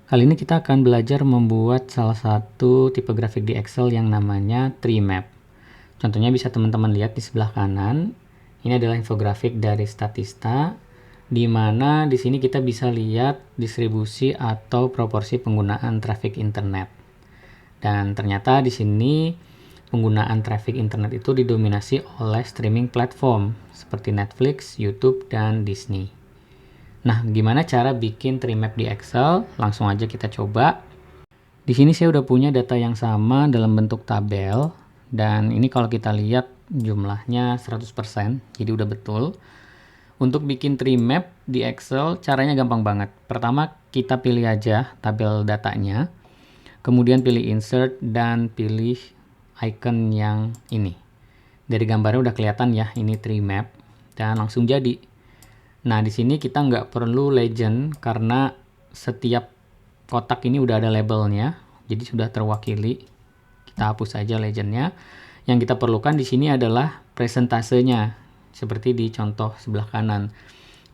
Kali ini kita akan belajar membuat salah satu tipe grafik di Excel yang namanya tree map. Contohnya bisa teman-teman lihat di sebelah kanan. Ini adalah infografik dari Statista, di mana di sini kita bisa lihat distribusi atau proporsi penggunaan traffic internet. Dan ternyata di sini penggunaan traffic internet itu didominasi oleh streaming platform seperti Netflix, YouTube, dan Disney. Nah, gimana cara bikin tree map di Excel? Langsung aja kita coba. Di sini saya udah punya data yang sama dalam bentuk tabel, dan ini kalau kita lihat jumlahnya 100%, jadi udah betul. Untuk bikin tree map di Excel caranya gampang banget. Pertama, kita pilih aja tabel datanya, kemudian pilih insert dan pilih icon yang ini. Dari gambarnya udah kelihatan ya, ini tree map, dan langsung jadi. Nah, di sini kita nggak perlu legend karena setiap kotak ini udah ada labelnya, jadi sudah terwakili. Kita hapus saja legendnya. Yang kita perlukan di sini adalah presentasenya, seperti di contoh sebelah kanan.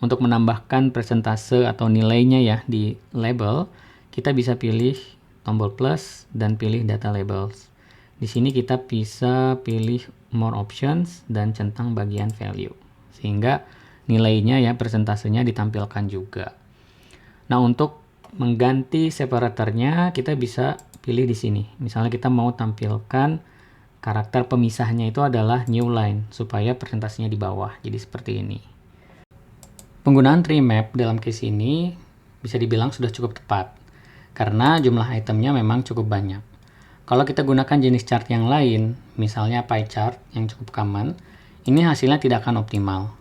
Untuk menambahkan presentase atau nilainya ya di label, kita bisa pilih tombol plus dan pilih data labels. Di sini kita bisa pilih more options dan centang bagian value, sehingga nilainya ya presentasenya ditampilkan juga. Nah, untuk mengganti separatornya kita bisa pilih di sini. Misalnya kita mau tampilkan karakter pemisahnya itu adalah new line supaya presentasinya di bawah. Jadi seperti ini. Penggunaan tree map dalam case ini bisa dibilang sudah cukup tepat karena jumlah itemnya memang cukup banyak. Kalau kita gunakan jenis chart yang lain, misalnya pie chart yang cukup common, ini hasilnya tidak akan optimal.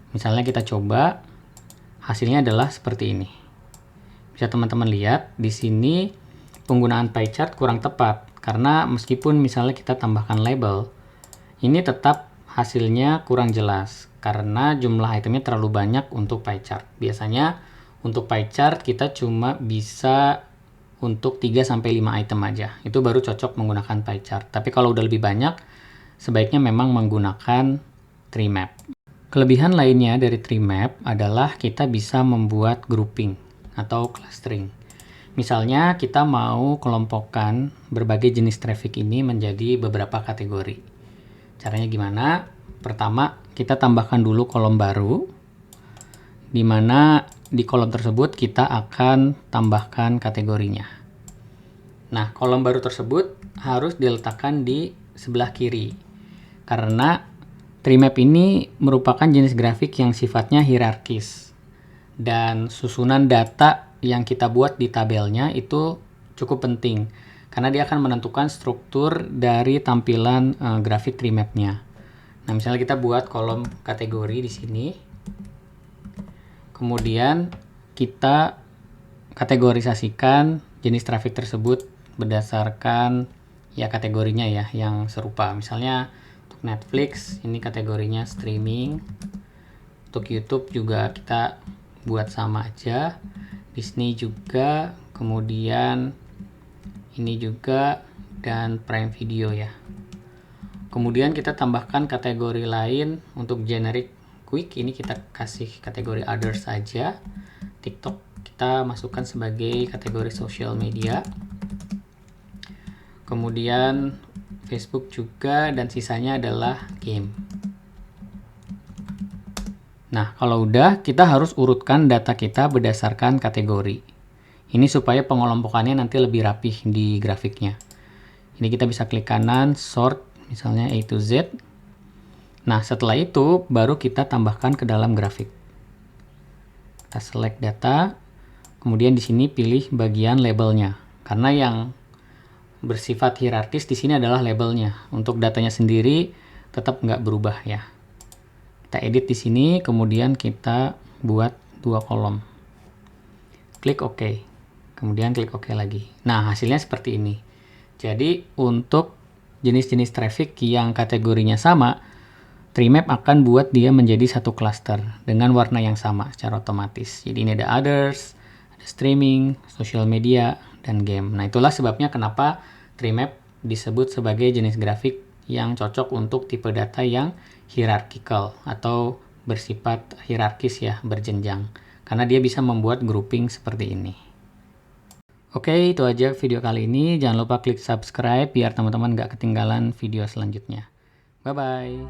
Misalnya kita coba, hasilnya adalah seperti ini. Bisa teman-teman lihat, di sini penggunaan pie chart kurang tepat, karena meskipun misalnya kita tambahkan label, ini tetap hasilnya kurang jelas, karena jumlah itemnya terlalu banyak untuk pie chart. Biasanya untuk pie chart kita cuma bisa untuk 3-5 item aja. Itu baru cocok menggunakan pie chart. Tapi kalau udah lebih banyak, sebaiknya memang menggunakan tree map. Kelebihan lainnya dari tree map adalah kita bisa membuat grouping atau clustering. Misalnya kita mau kelompokkan berbagai jenis traffic ini menjadi beberapa kategori. Caranya gimana? Pertama, kita tambahkan dulu kolom baru, di mana di kolom tersebut kita akan tambahkan kategorinya. Nah, kolom baru tersebut harus diletakkan di sebelah kiri, karena tree map ini merupakan jenis grafik yang sifatnya hierarkis, dan susunan data yang kita buat di tabelnya itu cukup penting karena dia akan menentukan struktur dari tampilan grafik tree map-nya. Nah, misalnya kita buat kolom kategori di sini, kemudian kita kategorisasikan jenis traffic tersebut berdasarkan ya kategorinya ya yang serupa. Misalnya untuk Netflix ini kategorinya streaming, untuk YouTube juga kita buat sama aja, Disney juga, kemudian ini juga, dan Prime Video ya. Kemudian kita tambahkan kategori lain untuk generic quick, ini kita kasih kategori others saja. TikTok kita masukkan sebagai kategori social media, kemudian Facebook juga, dan sisanya adalah game. Nah, kalau udah, kita harus urutkan data kita berdasarkan kategori. Ini supaya pengelompokannya nanti lebih rapih di grafiknya. Ini kita bisa klik kanan, sort, misalnya A to Z. Nah, setelah itu, baru kita tambahkan ke dalam grafik. Kita select data, kemudian di sini pilih bagian labelnya. Karena yang bersifat hierarkis di sini adalah labelnya. Untuk datanya sendiri tetap nggak berubah ya. Kita edit di sini, kemudian kita buat 2 kolom. Klik OK. Kemudian klik OK lagi. Nah, hasilnya seperti ini. Jadi, untuk jenis-jenis traffic yang kategorinya sama, tree map akan buat dia menjadi satu cluster dengan warna yang sama secara otomatis. Jadi, ini ada others, ada streaming, social media, dan game. Nah, itulah sebabnya kenapa tree map disebut sebagai jenis grafik yang cocok untuk tipe data yang hierarchical atau bersifat hierarkis ya, berjenjang. Karena dia bisa membuat grouping seperti ini. Oke, itu aja video kali ini. Jangan lupa klik subscribe biar teman-teman nggak ketinggalan video selanjutnya. Bye-bye.